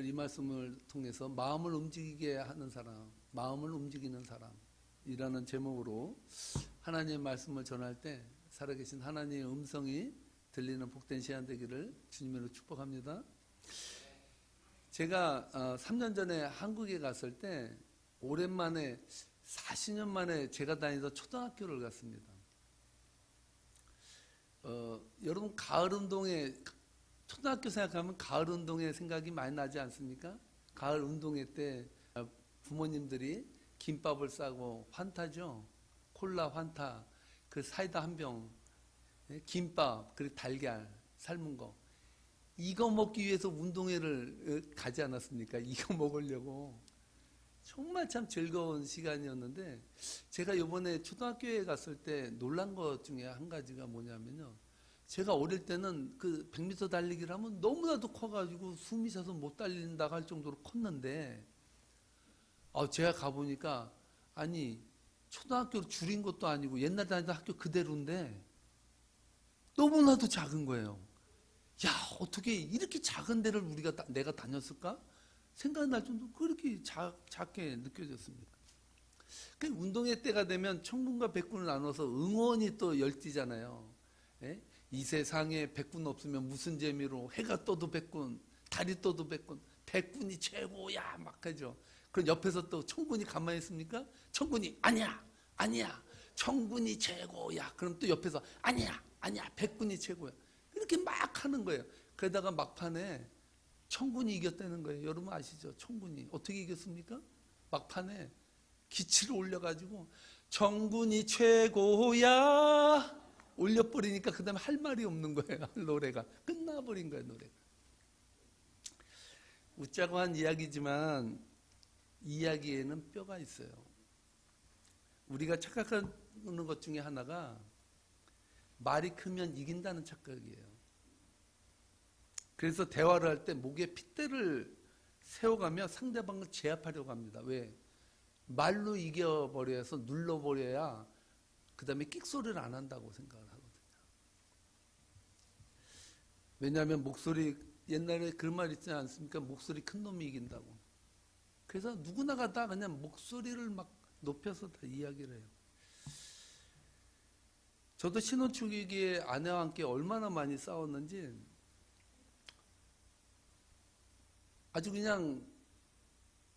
오늘 이 말씀을 통해서 마음을 움직이게 하는 사람, 마음을 움직이는 사람이라는 제목으로 하나님의 말씀을 전할 때 살아계신 하나님의 음성이 들리는 복된 시간 되기를 주님으로 축복합니다. 제가 3년 전에 한국에 갔을 때 오랜만에 40년 만에 제가 다니던 초등학교를 갔습니다. 여러분 가을 운동회, 초등학교 생각하면 가을 운동회 생각이 많이 나지 않습니까? 가을 운동회 때 부모님들이 김밥을 싸고 환타죠. 콜라 환타, 그 사이다 한 병, 김밥, 그리고 달걀 삶은 거. 이거 먹기 위해서 운동회를 가지 않았습니까? 이거 먹으려고. 정말 참 즐거운 시간이었는데, 제가 이번에 초등학교에 갔을 때 놀란 것 중에 한 가지가 뭐냐면요. 제가 어릴 때는 그 100m 달리기를 하면 너무나도 커가지고 숨이 차서 못 달린다고 할 정도로 컸는데, 제가 가보니까, 아니, 초등학교로 줄인 것도 아니고 옛날 다니던 학교 그대로인데, 너무나도 작은 거예요. 야, 어떻게 이렇게 작은 데를 내가 다녔을까? 생각날 정도로 그렇게 작게 느껴졌습니다. 그 운동회 때가 되면 청군과 백군을 나눠서 응원이 또 열띠잖아요. 예? 이 세상에 백군 없으면 무슨 재미로 해가 떠도 백군, 달이 떠도 백군, 백군이 최고야 막 하죠. 그럼 옆에서 또 청군이 가만히 있습니까? 청군이 아니야, 청군이 최고야. 그럼 또 옆에서 아니야, 백군이 최고야. 이렇게 막 하는 거예요. 그러다가 막판에 청군이 이겼다는 거예요. 여러분 아시죠? 청군이 어떻게 이겼습니까? 막판에 기치를 올려가지고 청군이 최고야 올려버리니까 그 다음에 할 말이 없는 거예요. 노래가 끝나버린 거예요. 노래가. 웃자고 한 이야기지만 이 이야기에는 뼈가 있어요. 우리가 착각하는 것 중에 하나가 말이 크면 이긴다는 착각이에요. 그래서 대화를 할 때 목에 핏대를 세워가며 상대방을 제압하려고 합니다. 왜? 말로 이겨버려서 눌러버려야 그 다음에 끽소리를 안 한다고 생각을 하거든요. 왜냐하면 목소리, 옛날에 그런 말 있지 않습니까? 목소리 큰 놈이 이긴다고. 그래서 누구나가 다 그냥 목소리를 막 높여서 다 이야기를 해요. 저도 신혼 초기에 아내와 함께 얼마나 많이 싸웠는지 아주 그냥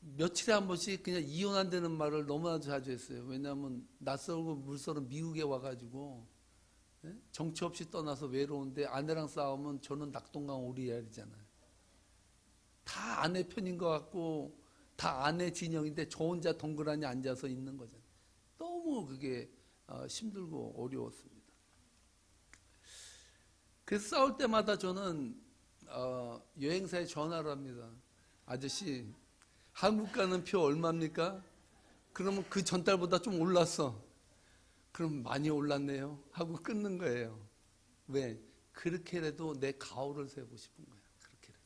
며칠에 한 번씩 그냥 이혼한다는 말을 너무나도 자주 했어요. 왜냐하면 낯설고 물서른 미국에 와가지고 정처 없이 떠나서 외로운데 아내랑 싸우면 저는 낙동강 오리알이잖아요. 다 아내 편인 것 같고 다 아내 진영인데 저 혼자 덩그러니 앉아서 있는 거잖아요. 너무 그게 힘들고 어려웠습니다. 그래서 싸울 때마다 저는 여행사에 전화를 합니다. 아저씨 한국 가는 표 얼마입니까? 그러면 그 전달보다 좀 올랐어. 그럼 많이 올랐네요 하고 끊는 거예요. 왜? 그렇게라도 내 가오를 세우고 싶은 거예요. 그렇게라도.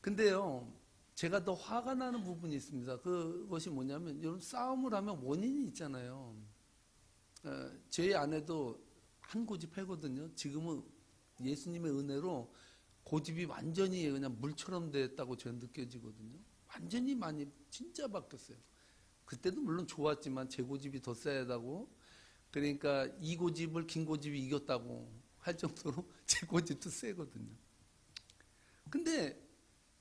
근데요, 제가 더 화가 나는 부분이 있습니다. 그것이 뭐냐면, 여러분 싸움을 하면 원인이 있잖아요. 제 아내도 한 고집 하거든요. 지금은 예수님의 은혜로 고집이 완전히 그냥 물처럼 됐다고 저는 느껴지거든요. 완전히 많이 진짜 바뀌었어요. 그때도 물론 좋았지만 제 고집이 더 세다고, 그러니까 이 고집을 긴 고집이 이겼다고 할 정도로 제 고집도 세거든요. 근데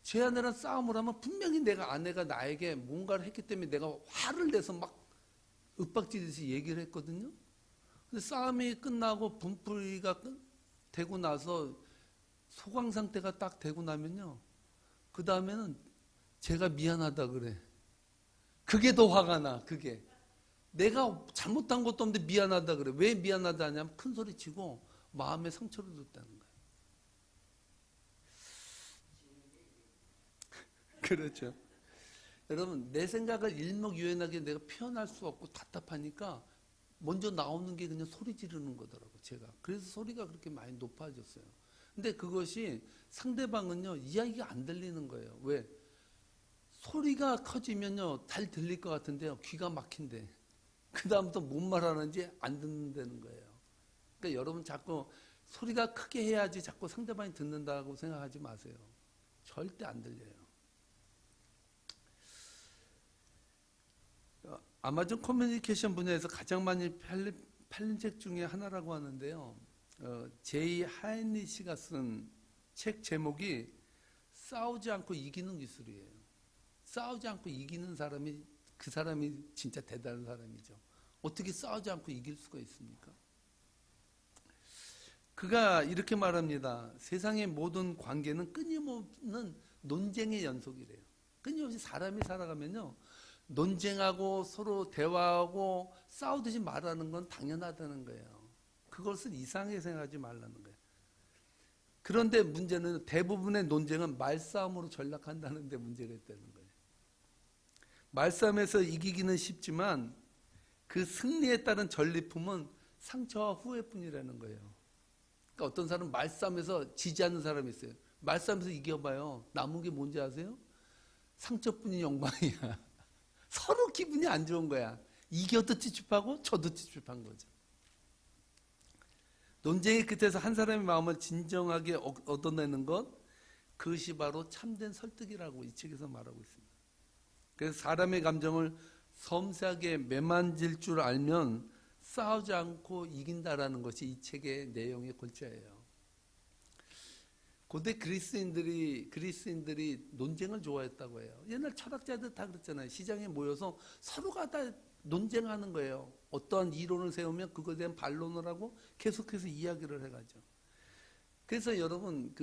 제 아내랑 싸움을 하면 분명히 아내가 나에게 뭔가를 했기 때문에 내가 화를 내서 막 윽박지르듯이 얘기를 했거든요. 근데 싸움이 끝나고 분풀이가 되고 나서 소강 상태가 딱 되고 나면요, 그 다음에는 제가 미안하다 그래. 그게 더 화가 나. 그게 내가 잘못한 것도 없는데 미안하다 그래. 왜 미안하다 하냐면 큰 소리 치고 마음에 상처를 줬다는 거예요. 그렇죠. 여러분, 내 생각을 일목요연하게 내가 표현할 수 없고 답답하니까 먼저 나오는 게 그냥 소리 지르는 거더라고요, 제가. 그래서 소리가 그렇게 많이 높아졌어요. 근데 그것이 상대방은요, 이야기가 안 들리는 거예요. 왜? 소리가 커지면요, 잘 들릴 것 같은데요, 귀가 막힌대. 그 다음부터 뭔 말하는지 안 듣는다는 거예요. 그러니까 여러분 자꾸 소리가 크게 해야지 자꾸 상대방이 듣는다고 생각하지 마세요. 절대 안 들려요. 아마존 커뮤니케이션 분야에서 가장 많이 팔린 책 중에 하나라고 하는데요. 제이 하인리시가 쓴 책 제목이 싸우지 않고 이기는 기술이에요. 싸우지 않고 이기는 사람이 그 사람이 진짜 대단한 사람이죠. 어떻게 싸우지 않고 이길 수가 있습니까? 그가 이렇게 말합니다. 세상의 모든 관계는 끊임없는 논쟁의 연속이래요. 끊임없이 사람이 살아가면요. 논쟁하고 서로 대화하고 싸우듯이 말하는 건 당연하다는 거예요. 그것을 이상하게 생각하지 말라는 거예요. 그런데 문제는 대부분의 논쟁은 말싸움으로 전락한다는 데 문제가 있다는 거예요. 말싸움에서 이기기는 쉽지만 그 승리에 따른 전리품은 상처와 후회뿐이라는 거예요. 그러니까 어떤 사람은 말싸움에서 지지 않는 사람이 있어요. 말싸움에서 이겨봐요. 남은 게 뭔지 아세요? 상처뿐인 영광이야. 서로 기분이 안 좋은 거야. 이겨도 찝찝하고 저도 찝찝한 거죠. 논쟁의 끝에서 한 사람의 마음을 진정하게 얻어내는 것, 그것이 바로 참된 설득이라고 이 책에서 말하고 있습니다. 그래서 사람의 감정을 섬세하게 매만질 줄 알면 싸우지 않고 이긴다라는 것이 이 책의 내용의 골자예요. 고대 그리스인들이 논쟁을 좋아했다고 해요. 옛날 철학자들 다 그랬잖아요. 시장에 모여서 서로가 다 논쟁하는 거예요. 어떠한 이론을 세우면 그것에 대한 반론을 하고 계속해서 이야기를 해가죠. 그래서 여러분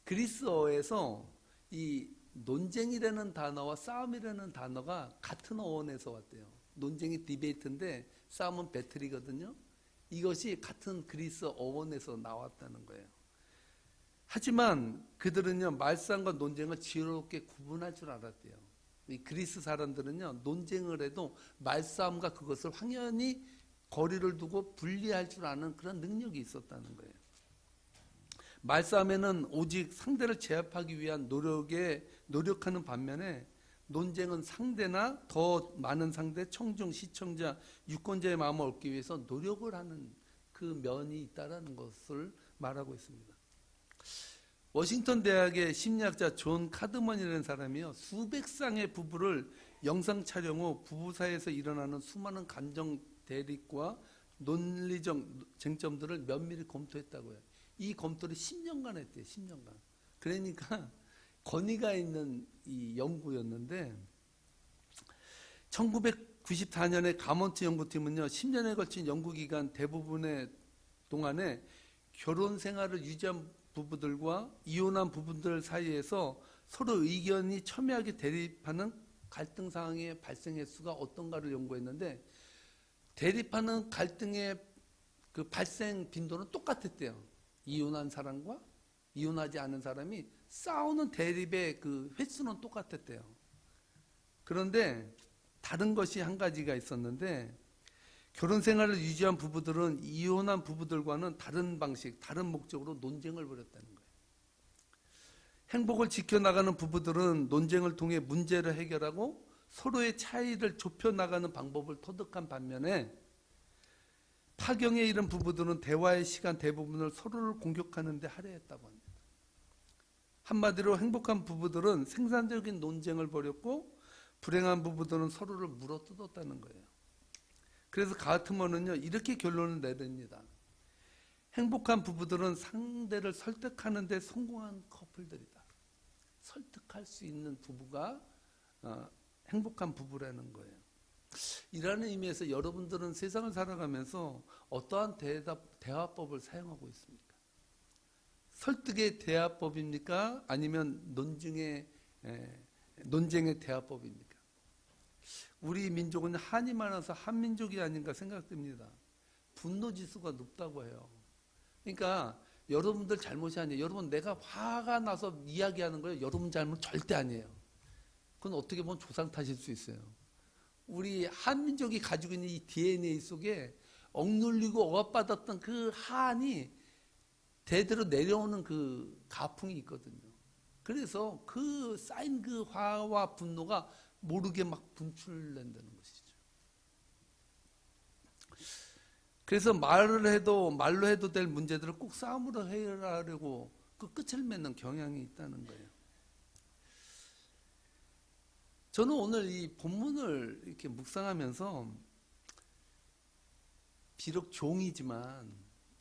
그리스어에서 이 논쟁이라는 단어와 싸움이라는 단어가 같은 어원에서 왔대요. 논쟁이 디베이트인데 싸움은 배틀이거든요. 이것이 같은 그리스 어원에서 나왔다는 거예요. 하지만 그들은요 말싸움과 논쟁을 지혜롭게 구분할 줄 알았대요. 이 그리스 사람들은요 논쟁을 해도 말싸움과 그것을 확연히 거리를 두고 분리할 줄 아는 그런 능력이 있었다는 거예요. 말싸움에는 오직 상대를 제압하기 위한 노력하는 반면에 논쟁은 상대나 더 많은 상대, 청중, 시청자, 유권자의 마음을 얻기 위해서 노력을 하는 그 면이 있다는 것을 말하고 있습니다. 워싱턴 대학의 심리학자 존 카드먼이라는 사람이요. 수백 쌍의 부부를 영상 촬영 후 부부 사이에서 일어나는 수많은 감정 대립과 논리적 쟁점들을 면밀히 검토했다고 해요. 이 검토를 10년간 했대요. 10년간. 그러니까 권위가 있는 이 연구였는데 1994년에 가먼트 연구팀은요. 10년에 걸친 연구기간 대부분의 동안에 결혼 생활을 유지한 부부들과 이혼한 부부들 사이에서 서로 의견이 첨예하게 대립하는 갈등 상황의 발생 횟수가 어떤가를 연구했는데 대립하는 갈등의 그 발생 빈도는 똑같았대요. 이혼한 사람과 이혼하지 않은 사람이 싸우는 대립의 그 횟수는 똑같았대요. 그런데 다른 것이 한 가지가 있었는데 결혼 생활을 유지한 부부들은 이혼한 부부들과는 다른 방식, 다른 목적으로 논쟁을 벌였다는 거예요. 행복을 지켜나가는 부부들은 논쟁을 통해 문제를 해결하고 서로의 차이를 좁혀나가는 방법을 터득한 반면에 파경에 이른 부부들은 대화의 시간 대부분을 서로를 공격하는 데 할애했다고 합니다. 한마디로 행복한 부부들은 생산적인 논쟁을 벌였고 불행한 부부들은 서로를 물어뜯었다는 거예요. 그래서 가트먼은요 이렇게 결론을 내립니다. 행복한 부부들은 상대를 설득하는 데 성공한 커플들이다. 설득할 수 있는 부부가 행복한 부부라는 거예요. 이라는 의미에서 여러분들은 세상을 살아가면서 어떠한 대화법을 사용하고 있습니까? 설득의 대화법입니까? 아니면 논쟁의 대화법입니까? 우리 민족은 한이 많아서 한민족이 아닌가 생각됩니다. 분노 지수가 높다고 해요. 그러니까 여러분들 잘못이 아니에요. 여러분 내가 화가 나서 이야기하는 거예요. 여러분 잘못 절대 아니에요. 그건 어떻게 보면 조상 탓일 수 있어요. 우리 한민족이 가지고 있는 이 DNA 속에 억눌리고 억압받았던 그 한이 대대로 내려오는 그 가풍이 있거든요. 그래서 그 쌓인 그 화와 분노가 모르게 막 분출된다는 것이죠. 그래서 말로 해도 될 문제들을 꼭 싸움으로 해결하려고 그 끝을 맺는 경향이 있다는 거예요. 저는 오늘 이 본문을 이렇게 묵상하면서 비록 종이지만,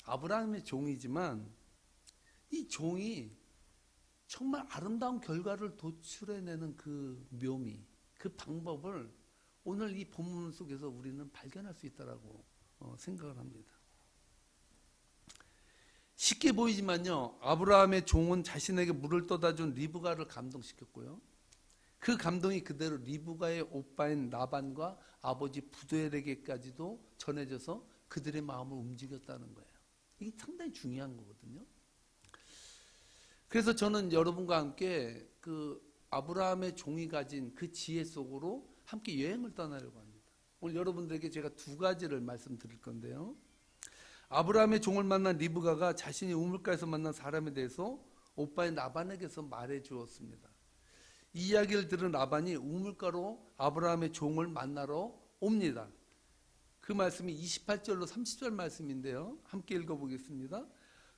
아브라함의 종이지만, 이 종이 정말 아름다운 결과를 도출해내는 그 묘미, 그 방법을 오늘 이 본문 속에서 우리는 발견할 수 있다라고 생각을 합니다. 쉽게 보이지만요, 아브라함의 종은 자신에게 물을 떠다 준 리브가를 감동시켰고요. 그 감동이 그대로 리브가의 오빠인 라반과 아버지 부두엘에게까지도 전해져서 그들의 마음을 움직였다는 거예요. 이게 상당히 중요한 거거든요. 그래서 저는 여러분과 함께 그 아브라함의 종이 가진 그 지혜 속으로 함께 여행을 떠나려고 합니다. 오늘 여러분들에게 제가 두 가지를 말씀드릴 건데요. 아브라함의 종을 만난 리브가가 자신이 우물가에서 만난 사람에 대해서 오빠인 라반에게서 말해 주었습니다. 이 이야기를 들은 라반이 우물가로 아브라함의 종을 만나러 옵니다. 그 말씀이 28절로 30절 말씀인데요. 함께 읽어보겠습니다.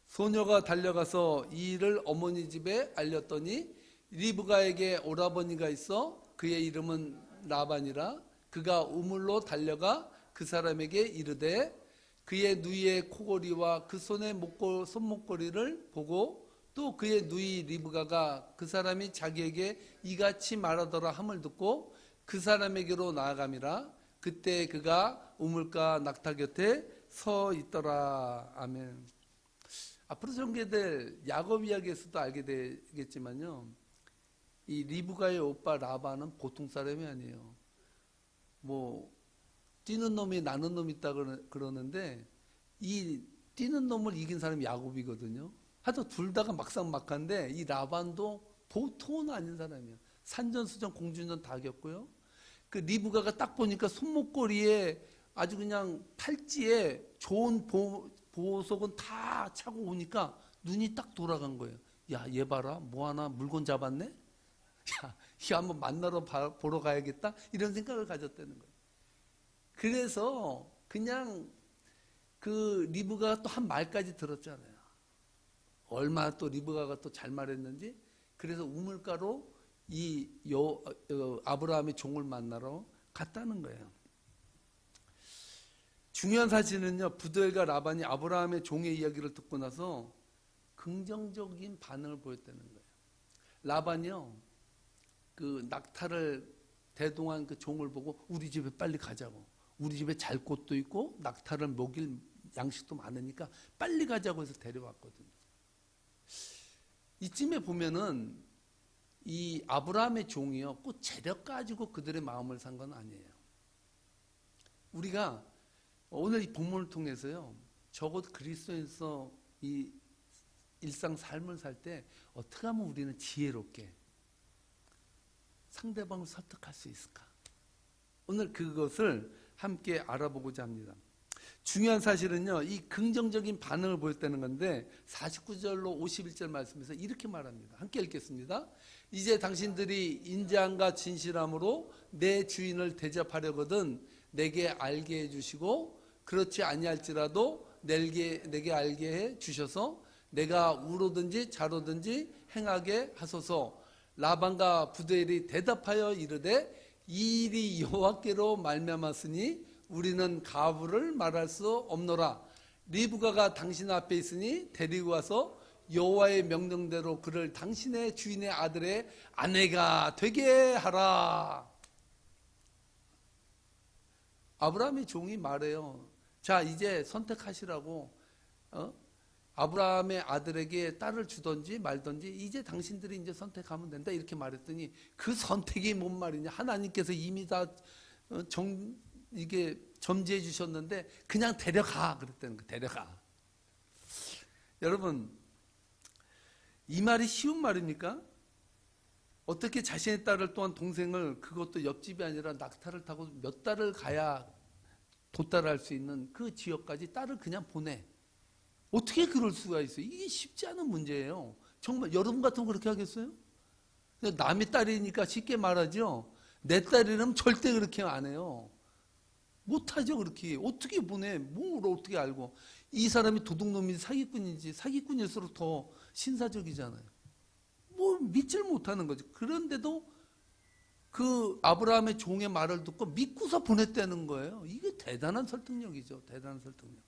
소녀가 달려가서 이 일을 어머니 집에 알렸더니 리브가에게 오라버니가 있어 그의 이름은 라반이라. 그가 우물로 달려가 그 사람에게 이르되 그의 누이의 코골이와 그 손의 손목걸이를 보고 또 그의 누이 리브가가 그 사람이 자기에게 이같이 말하더라 함을 듣고 그 사람에게로 나아감이라. 그때 그가 우물가 낙타 곁에 서 있더라. 아멘. 앞으로 전개될 야곱 이야기에서도 알게 되겠지만요, 이 리브가의 오빠 라반은 보통 사람이 아니에요. 뭐 뛰는 놈이 나는 놈이 있다 그러는데 이 뛰는 놈을 이긴 사람이 야곱이거든요. 하여튼 둘 다가 막상막한데 이 라반도 보통은 아닌 사람이에요. 산전수전 공주전 다 겪고요. 그 리브가가 딱 보니까 손목걸이에 아주 그냥 팔찌에 좋은 보석은 다 차고 오니까 눈이 딱 돌아간 거예요. 야, 얘 봐라. 뭐 하나 물건 잡았네? 야, 얘 한번 만나러 보러 가야겠다? 이런 생각을 가졌다는 거예요. 그래서 그냥 그 리브가가 또 한 말까지 들었잖아요. 얼마나 또 리브가가 또 잘 말했는지. 그래서 우물가로 아브라함의 종을 만나러 갔다는 거예요. 중요한 사실은요, 부두엘과 라반이 아브라함의 종의 이야기를 듣고 나서 긍정적인 반응을 보였다는 거예요. 라반이요, 그 낙타를 대동한 그 종을 보고 우리 집에 빨리 가자고. 우리 집에 잘 곳도 있고 낙타를 먹일 양식도 많으니까 빨리 가자고 해서 데려왔거든요. 이쯤에 보면은 이 아브라함의 종이요, 꼭 재력 가지고 그들의 마음을 산 건 아니에요. 우리가 오늘 이 본문을 통해서요, 적어도 그리스도인서 이 일상 삶을 살 때 어떻게 하면 우리는 지혜롭게 상대방을 설득할 수 있을까? 오늘 그것을 함께 알아보고자 합니다. 중요한 사실은요, 이 긍정적인 반응을 보였다는 건데 49절로 51절 말씀에서 이렇게 말합니다. 함께 읽겠습니다. 이제 당신들이 인자함과 진실함으로 내 주인을 대접하려거든 내게 알게 해주시고 그렇지 아니할지라도 내게 알게 해 주셔서 내가 우로든지 좌로든지 행하게 하소서. 라반과 부두엘이 대답하여 이르되 이 일이 여호와께로 말미암았으니 우리는 가부를 말할 수 없노라. 리브가가 당신 앞에 있으니 데리고 와서 여호와의 명령대로 그를 당신의 주인의 아들의 아내가 되게 하라. 아브라함의 종이 말해요. 자, 이제 선택하시라고. 아브라함의 아들에게 딸을 주든지 말든지 이제 당신들이 이제 선택하면 된다 이렇게 말했더니 그 선택이 뭔 말이냐. 하나님께서 이미 다 이게 점지해 주셨는데 그냥 데려가 그랬다는 거. 데려가. 여러분, 이 말이 쉬운 말입니까? 어떻게 자신의 딸을 또한 동생을, 그것도 옆집이 아니라 낙타를 타고 몇 달을 가야 도달할 수 있는 그 지역까지 딸을 그냥 보내. 어떻게 그럴 수가 있어요? 이게 쉽지 않은 문제예요. 정말 여러분 같으면 그렇게 하겠어요? 남의 딸이니까 쉽게 말하죠. 내 딸이라면 절대 그렇게 안 해요. 못하죠. 그렇게 어떻게 보내? 뭘 어떻게 알고? 이 사람이 도둑놈인지 사기꾼인지, 사기꾼일수록 더 신사적이잖아요. 뭘 믿질 못하는 거죠. 그런데도 그 아브라함의 종의 말을 듣고 믿고서 보냈다는 거예요. 이게 대단한 설득력이죠. 대단한 설득력.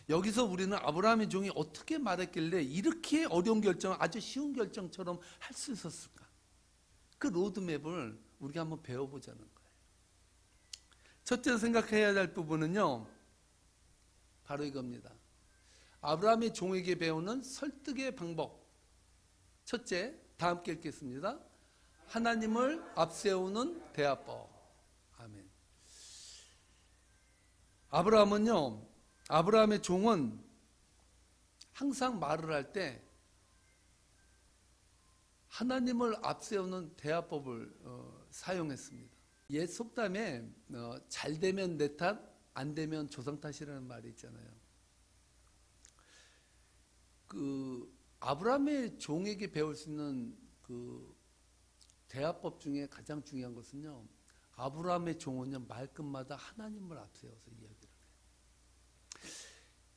여기서 우리는 아브라함의 종이 어떻게 말했길래 이렇게 어려운 결정을 아주 쉬운 결정처럼 할 수 있었을까? 그 로드맵을 우리가 한번 배워보자는 거예요. 첫째로 생각해야 할 부분은요, 바로 이겁니다. 아브라함의 종에게 배우는 설득의 방법. 첫째, 다 함께 읽겠습니다. 하나님을 앞세우는 대화법. 아멘. 아브라함의 종은 항상 말을 할 때 하나님을 앞세우는 대화법을 사용했습니다. 옛 속담에 잘 되면 내 탓, 안 되면 조상 탓이라는 말이 있잖아요. 그 아브라함의 종에게 배울 수 있는 그 대화법 중에 가장 중요한 것은요, 아브라함의 종은요, 말끝마다 하나님을 앞세워서 이야기를 해요.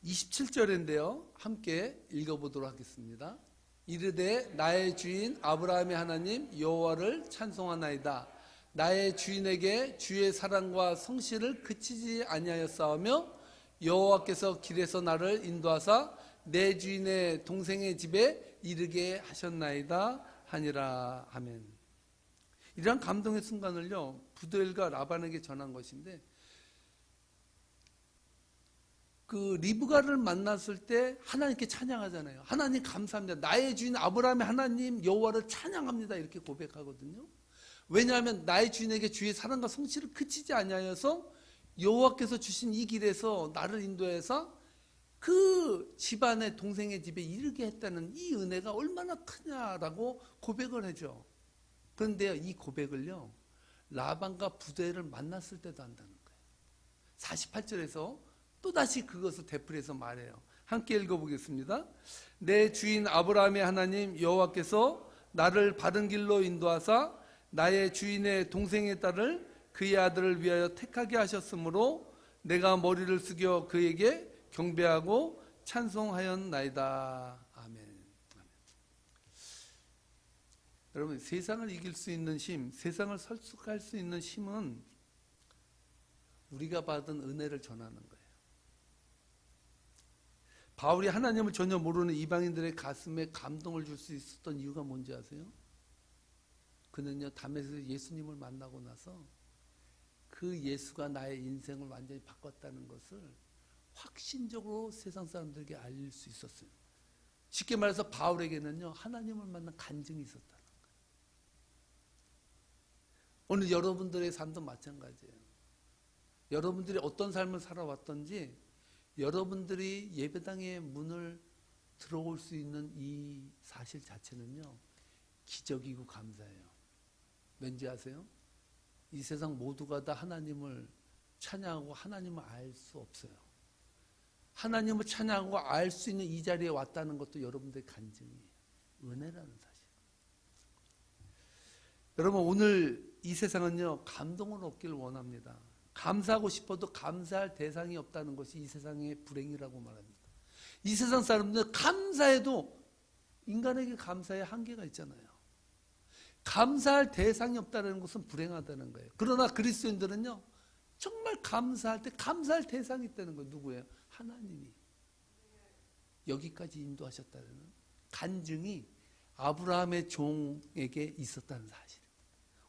27절인데요, 함께 읽어보도록 하겠습니다. 이르되 나의 주인 아브라함의 하나님 여호와를 찬송하나이다. 나의 주인에게 주의 사랑과 성실을 그치지 아니하였사오며 여호와께서 길에서 나를 인도하사 내 주인의 동생의 집에 이르게 하셨나이다 하니라. 아멘. 이러한 감동의 순간을요, 부두엘과 라반에게 전한 것인데, 그 리브가를 만났을 때 하나님께 찬양하잖아요. 하나님 감사합니다. 나의 주인 아브라함의 하나님 여호와를 찬양합니다. 이렇게 고백하거든요. 왜냐하면 나의 주인에게 주의 사랑과 성실을 그치지 아니하여서 여호와께서 주신 이 길에서 나를 인도해서 그 집안의 동생의 집에 이르게 했다는 이 은혜가 얼마나 크냐라고 고백을 하죠. 그런데요, 이 고백을요, 라반과 부두엘을 만났을 때도 한다는 거예요. 48절에서 또다시 그것을 되풀이해서 말해요. 함께 읽어보겠습니다. 내 주인 아브라함의 하나님 여호와께서 나를 바른 길로 인도하사 나의 주인의 동생의 딸을 그의 아들을 위하여 택하게 하셨으므로 내가 머리를 숙여 그에게 경배하고 찬송하였나이다. 아멘. 여러분, 세상을 이길 수 있는 힘, 세상을 설득할 수 있는 힘은 우리가 받은 은혜를 전하는 거예요. 바울이 하나님을 전혀 모르는 이방인들의 가슴에 감동을 줄 수 있었던 이유가 뭔지 아세요? 그는요, 담에서 예수님을 만나고 나서 그 예수가 나의 인생을 완전히 바꿨다는 것을 확신적으로 세상 사람들에게 알릴 수 있었어요. 쉽게 말해서 바울에게는요, 하나님을 만난 간증이 있었다는 거예요. 오늘 여러분들의 삶도 마찬가지예요. 여러분들이 어떤 삶을 살아왔던지, 여러분들이 예배당의 문을 들어올 수 있는 이 사실 자체는요, 기적이고 감사해요. 왠지 아세요? 이 세상 모두가 다 하나님을 찬양하고 하나님을 알 수 없어요. 하나님을 찬양하고 알 수 있는 이 자리에 왔다는 것도 여러분들의 간증이에요. 은혜라는 사실. 여러분, 오늘 이 세상은요, 감동을 얻기를 원합니다. 감사하고 싶어도 감사할 대상이 없다는 것이 이 세상의 불행이라고 말합니다. 이 세상 사람들은 감사해도 인간에게 감사의 한계가 있잖아요. 감사할 대상이 없다는 것은 불행하다는 거예요. 그러나 그리스도인들은요, 정말 감사할 때 감사할 대상이 있다는 거예요. 누구예요? 하나님이. 여기까지 인도하셨다는 간증이 아브라함의 종에게 있었다는 사실.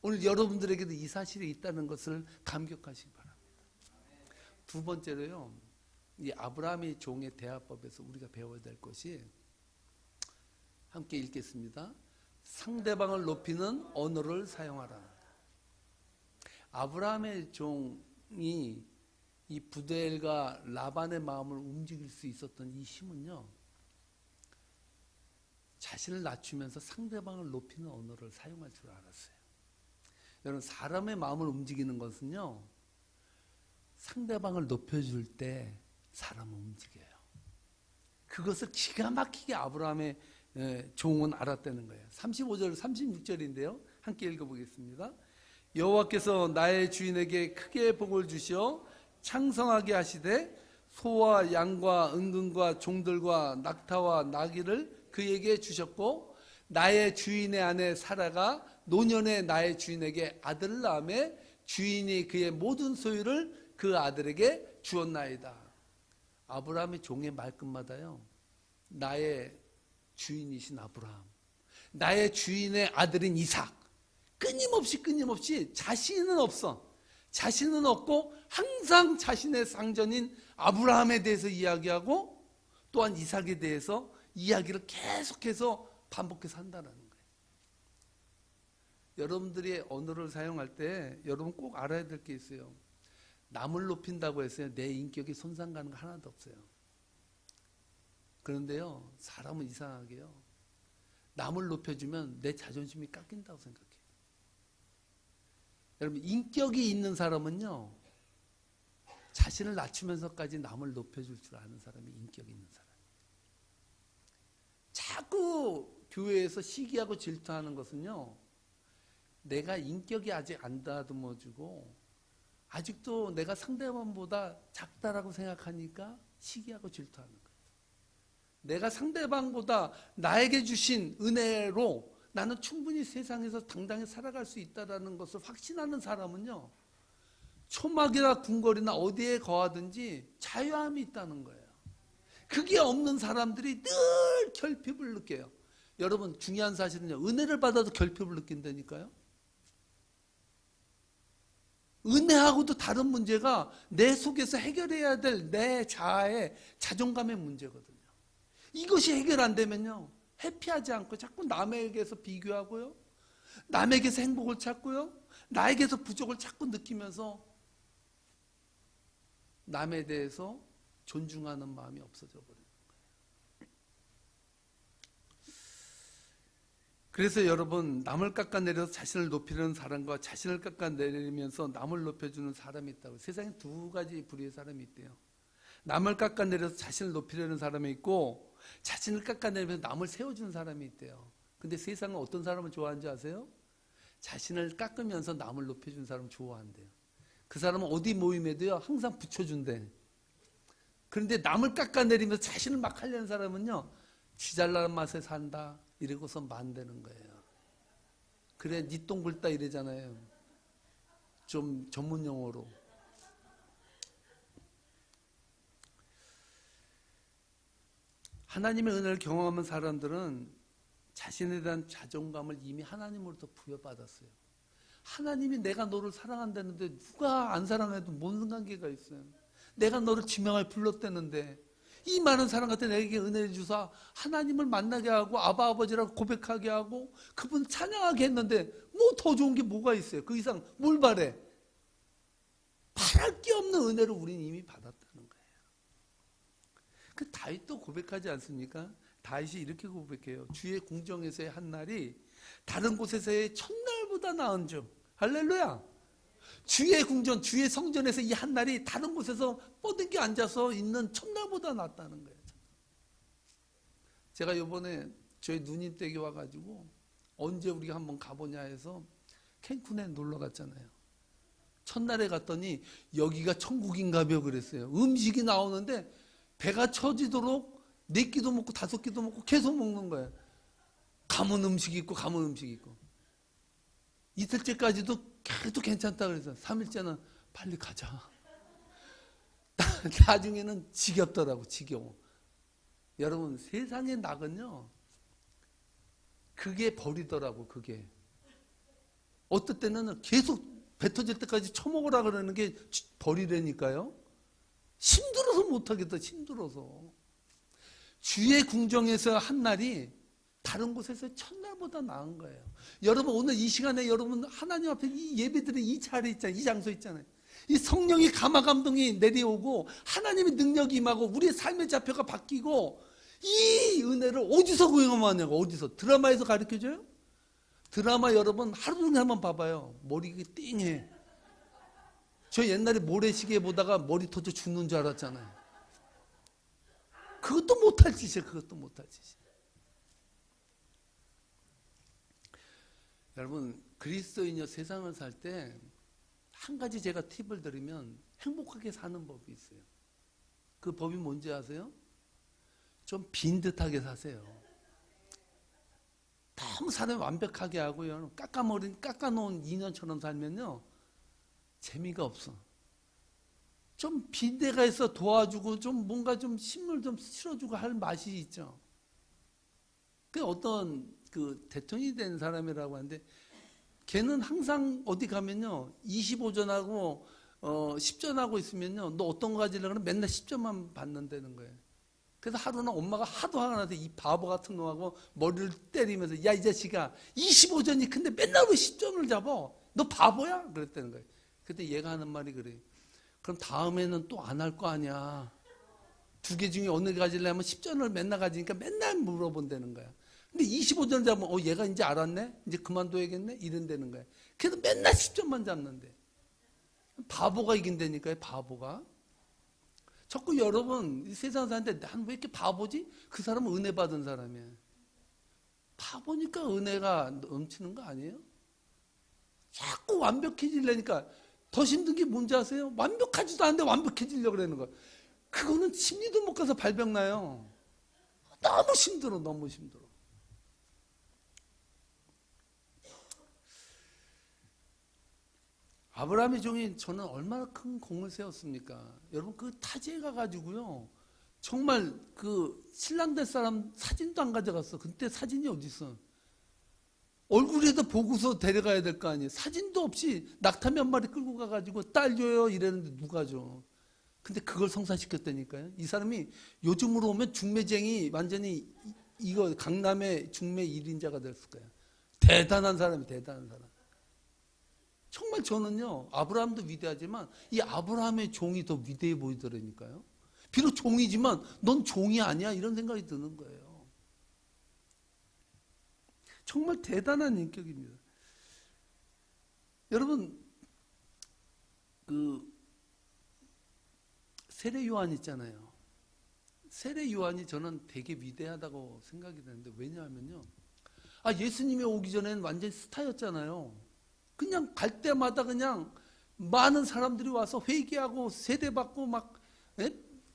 오늘 여러분들에게도 이 사실이 있다는 것을 감격하시기 바랍니다. 두 번째로요, 이 아브라함의 종의 대화법에서 우리가 배워야 될 것이, 함께 읽겠습니다. 상대방을 높이는 언어를 사용하라. 아브라함의 종이 이 부두엘과 라반의 마음을 움직일 수 있었던 이 힘은요, 자신을 낮추면서 상대방을 높이는 언어를 사용할 줄 알았어요. 여러분, 사람의 마음을 움직이는 것은요, 상대방을 높여줄 때 사람은 움직여요. 그것을 기가 막히게 아브라함의 종은 알았다는 거예요. 35절, 36절인데요. 함께 읽어보겠습니다. 여호와께서 나의 주인에게 크게 복을 주시어 창성하게 하시되 소와 양과 은금과 종들과 낙타와 나귀를 그에게 주셨고 나의 주인의 아내 사라가 노년에 나의 주인에게 아들을 낳으며 주인이 그의 모든 소유를 그 아들에게 주었나이다. 아브라함의 종의 말끝마다요, 나의 주인이신 아브라함, 나의 주인의 아들인 이삭, 끊임없이 자신은 없어. 자신은 없고 항상 자신의 상전인 아브라함에 대해서 이야기하고 또한 이삭에 대해서 이야기를 계속해서 반복해서 한다는 거예요. 여러분들이 언어를 사용할 때 여러분 꼭 알아야 될 게 있어요. 남을 높인다고 해서요, 내 인격이 손상가는 거 하나도 없어요. 그런데요, 사람은 이상하게요, 남을 높여주면 내 자존심이 깎인다고 생각해요. 여러분, 인격이 있는 사람은요, 자신을 낮추면서까지 남을 높여줄 줄 아는 사람이 인격이 있는 사람이에요. 자꾸 교회에서 시기하고 질투하는 것은요, 내가 인격이 아직 안 다듬어지고 아직도 내가 상대방보다 작다라고 생각하니까 시기하고 질투하는 거예요. 내가 상대방보다 나에게 주신 은혜로 나는 충분히 세상에서 당당히 살아갈 수 있다는 것을 확신하는 사람은요, 초막이나 궁궐이나 어디에 거하든지 자유함이 있다는 거예요. 그게 없는 사람들이 늘 결핍을 느껴요. 여러분, 중요한 사실은요, 은혜를 받아도 결핍을 느낀다니까요. 은혜하고도 다른 문제가 내 속에서 해결해야 될 내 자아의 자존감의 문제거든요. 이것이 해결 안 되면요, 해피하지 않고 자꾸 남에게서 비교하고요, 남에게서 행복을 찾고요, 나에게서 부족을 자꾸 느끼면서 남에 대해서 존중하는 마음이 없어져 버리는 거예요. 그래서 여러분, 남을 깎아내려서 자신을 높이려는 사람과 자신을 깎아내리면서 남을 높여주는 사람이 있다고. 세상에 두 가지 부류의 사람이 있대요. 남을 깎아내려서 자신을 높이려는 사람이 있고, 자신을 깎아내리면서 남을 세워주는 사람이 있대요. 근데 세상은 어떤 사람을 좋아하는지 아세요? 자신을 깎으면서 남을 높여주는 사람을 좋아한대요. 그 사람은 어디 모임에도요, 항상 붙여준대. 그런데 남을 깎아내리면서 자신을 막 하려는 사람은요, 지 잘나는 맛에 산다 이러고서 만드는 거예요. 그래, 니 똥 굵다 이러잖아요. 좀 전문 용어로. 하나님의 은혜를 경험한 사람들은 자신에 대한 자존감을 이미 하나님으로부터 부여받았어요. 하나님이 내가 너를 사랑한다는데 누가 안 사랑해도 뭔 관계가 있어요. 내가 너를 지명할 불렀다는데 이 많은 사람 같은 내게 은혜를 주사 하나님을 만나게 하고 아바 아버지라고 고백하게 하고 그분 찬양하게 했는데 뭐 더 좋은 게 뭐가 있어요. 그 이상 뭘 바래. 바랄 게 없는 은혜를 우리는 이미 받았다는 거예요. 그 다윗도 고백하지 않습니까? 다윗이 이렇게 고백해요. 주의 궁정에서의 한 날이 다른 곳에서의 첫날보다 나은 줄. 할렐루야. 주의 궁전, 주의 성전에서 이 한 날이 다른 곳에서 뻗은게 앉아서 있는 첫날보다 낫다는 거예요. 제가 이번에 저희 누님 댁에 와가지고 언제 우리가 한번 가보냐 해서 캔쿤에 놀러 갔잖아요. 첫날에 갔더니 여기가 천국인가벼 그랬어요. 음식이 나오는데 배가 처지도록 4끼도 먹고 5끼도 먹고 계속 먹는 거예요. 가문 음식이 있고 가문 음식이 있고. 이틀째까지도 계속 괜찮다 그래서 3일째는 빨리 가자. 나중에는 지겹더라고. 지겨워. 여러분, 세상의 낙은요, 그게 버리더라고. 그게 어떨 때는 계속 배 터질 때까지 처먹으라 그러는 게 버리라니까요. 힘들어서 못하겠다. 힘들어서. 주의 궁정에서 한 날이 다른 곳에서 첫날보다 나은 거예요. 여러분, 오늘 이 시간에 여러분 하나님 앞에 이 예배드린 이 자리 있잖아요. 이 장소 있잖아요. 이 성령의 감화감동이 내려오고 하나님의 능력이 임하고 우리의 삶의 좌표가 바뀌고 이 은혜를 어디서 경험하냐고. 어디서? 드라마에서 가르쳐줘요? 드라마 여러분 하루 종일 한번 봐봐요. 머리가 띵해. 저 옛날에 모래시계 보다가 머리 터져 죽는 줄 알았잖아요. 그것도 못할 짓이에요. 그것도 못할 짓이에요. 여러분, 그리스도인여 세상을 살 때 한 가지 제가 팁을 드리면 행복하게 사는 법이 있어요. 그 법이 뭔지 아세요? 좀 빈듯하게 사세요. 너무 사람이 완벽하게 하고요. 깎아놓은 인연처럼 살면요. 재미가 없어. 좀 빈대가 있어 도와주고 좀 뭔가 좀 식물 좀 실어주고 할 맛이 있죠. 그 어떤 그 대통령이 된 사람이라고 하는데 걔는 항상 어디 가면요 25전하고 10전하고 있으면요 너 어떤 거 가지려고 그러면 맨날 10전만 받는다는 거예요. 그래서 하루는 엄마가 하도 화가 나서 이 바보 같은 놈하고 머리를 때리면서 야 이 자식아 25전이 큰데 맨날 왜 10전을 잡아? 너 바보야? 그랬다는 거예요. 그때 얘가 하는 말이 그래요. 그럼 다음에는 또 안 할 거 아니야. 두 개 중에 어느 게 가지려면 10전을 맨날 가지니까 맨날 물어본다는 거야. 근데 25전 잡으면 얘가 이제 알았네? 이제 그만둬야겠네? 이런다는 거야. 그래서 맨날 10전만 잡는데. 바보가 이긴다니까요, 바보가. 자꾸 여러분, 이 세상 사는데 난 왜 이렇게 바보지? 그 사람은 은혜 받은 사람이야. 바보니까 은혜가 넘치는 거 아니에요? 자꾸 완벽해지려니까 더 힘든 게 뭔지 아세요? 완벽하지도 않은데 완벽해지려고 그러는 거야. 그거는 심리도 못 가서 발병나요. 너무 힘들어, 너무 힘들어. 아브라함의 종이 저는 얼마나 큰 공을 세웠습니까? 여러분 그 타지에 가가지고요. 정말 그 신랑 될 사람 사진도 안 가져갔어. 그때 사진이 어디 있어? 얼굴에도 보고서 데려가야 될 거 아니에요. 사진도 없이 낙타 몇 마리 끌고 가가지고 딸 줘요 이랬는데 누가 줘? 근데 그걸 성사시켰다니까요. 이 사람이 요즘으로 오면 중매쟁이 완전히 이거 강남의 중매 1인자가 됐을 거예요. 대단한 사람이 대단한 사람. 정말 저는요 아브라함도 위대하지만 이 아브라함의 종이 더 위대해 보이더라니까요. 비록 종이지만 넌 종이 아니야 이런 생각이 드는 거예요. 정말 대단한 인격입니다. 여러분 그 세례 요한 있잖아요. 세례 요한이 저는 되게 위대하다고 생각이 되는데 왜냐하면요. 예수님이 오기 전에는 완전 스타였잖아요. 그냥 갈 때마다 그냥 많은 사람들이 와서 회개하고 세례받고 막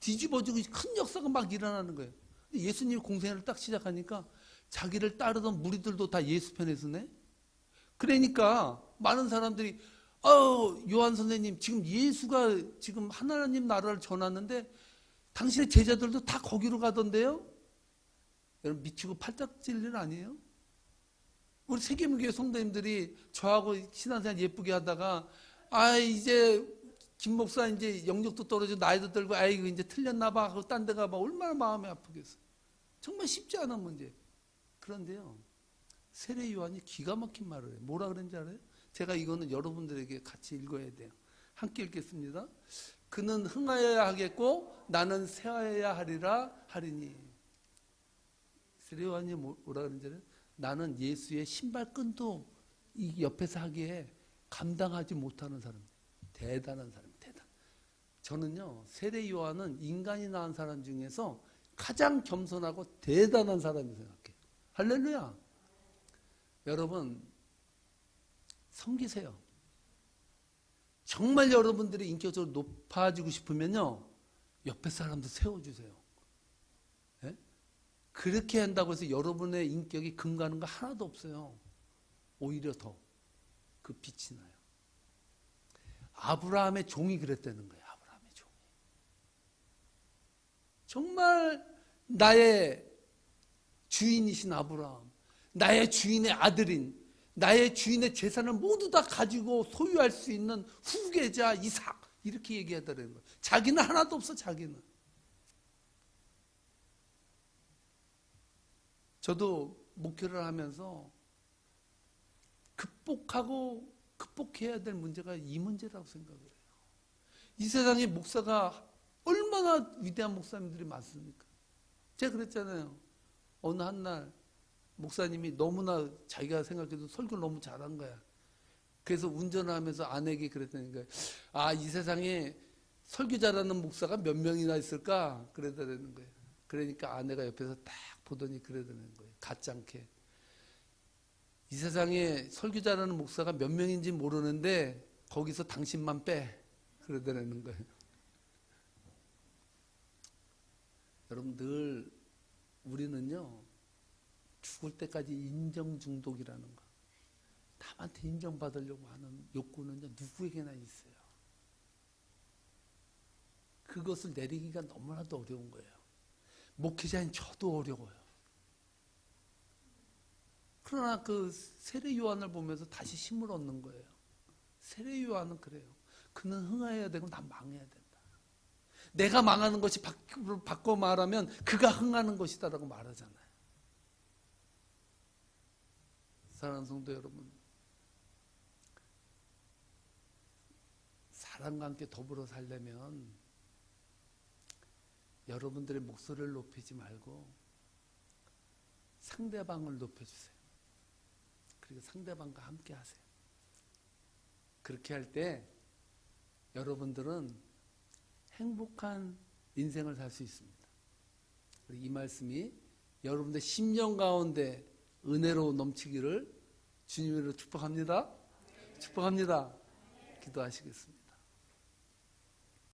뒤집어지고 큰 역사가 막 일어나는 거예요. 예수님이 공생애를 딱 시작하니까 자기를 따르던 무리들도 다 예수 편에 서네. 그러니까 많은 사람들이 요한 선생님 지금 예수가 지금 하나님 나라를 전하는데 당신의 제자들도 다 거기로 가던데요. 여러분 미치고 팔딱 찔 일 아니에요? 우리 세계문교회 성도님들이 저하고 신앙생활 예쁘게 하다가 이제 김 목사 이제 영역도 떨어지고 나이도 들고 이거 이제 틀렸나 봐 하고 딴 데 가봐 얼마나 마음이 아프겠어. 정말 쉽지 않은 문제. 그런데요 세례 요한이 기가 막힌 말을 해요. 뭐라 그랬는지 알아요? 제가 이거는 여러분들에게 같이 읽어야 돼요. 함께 읽겠습니다. 그는 흥하여야 하겠고 나는 쇠하여야 하리니. 세례 요한이 뭐라 그랬는지 알아요? 나는 예수의 신발끈도 이 옆에서 하기에 감당하지 못하는 사람. 대단한 사람, 대단. 저는요, 세례 요한은 인간이 낳은 사람 중에서 가장 겸손하고 대단한 사람이라고 생각해요. 할렐루야. 여러분, 섬기세요. 정말 여러분들이 인격적으로 높아지고 싶으면요, 옆에 사람도 세워주세요. 그렇게 한다고 해서 여러분의 인격이 금가는 거 하나도 없어요. 오히려 더 그 빛이 나요. 아브라함의 종이 그랬다는 거예요. 아브라함의 종이. 정말 나의 주인이신 아브라함, 나의 주인의 아들인, 나의 주인의 재산을 모두 다 가지고 소유할 수 있는 후계자 이삭 이렇게 얘기하더라는 거예요. 자기는 하나도 없어 자기는. 저도 목회를 하면서 극복해야 될 문제가 이 문제라고 생각을 해요. 이 세상에 목사가 얼마나 위대한 목사님들이 많습니까? 제가 그랬잖아요. 어느 한날 목사님이 너무나 자기가 생각해도 설교를 너무 잘한 거야. 그래서 운전을 하면서 아내에게 그랬다니까. 이 세상에 설교 잘하는 목사가 몇 명이나 있을까? 그러더라는 거예요. 그러니까 아내가 옆에서 딱 보더니 그러더라는 거예요. 가짜않게. 이 세상에 설교자라는 목사가 몇 명인지 모르는데 거기서 당신만 빼 그러더라는 거예요. 여러분 늘 우리는요 죽을 때까지 인정 중독이라는 거, 남한테 인정받으려고 하는 욕구는요 누구에게나 있어요. 그것을 내리기가 너무나도 어려운 거예요. 목회자인 저도 어려워요. 그러나 그 세례 요한을 보면서 다시 힘을 얻는 거예요. 세례 요한은 그래요. 그는 흥해야 되고 난 망해야 된다. 내가 망하는 것이 바꿔 말하면 그가 흥하는 것이다라고 말하잖아요. 사랑하는 성도 여러분, 사람과 함께 더불어 살려면 여러분들의 목소리를 높이지 말고 상대방을 높여주세요. 그리고 상대방과 함께 하세요. 그렇게 할 때 여러분들은 행복한 인생을 살 수 있습니다. 이 말씀이 여러분들 심령 가운데 은혜로 넘치기를 주님으로 축복합니다. 축복합니다. 기도하시겠습니다.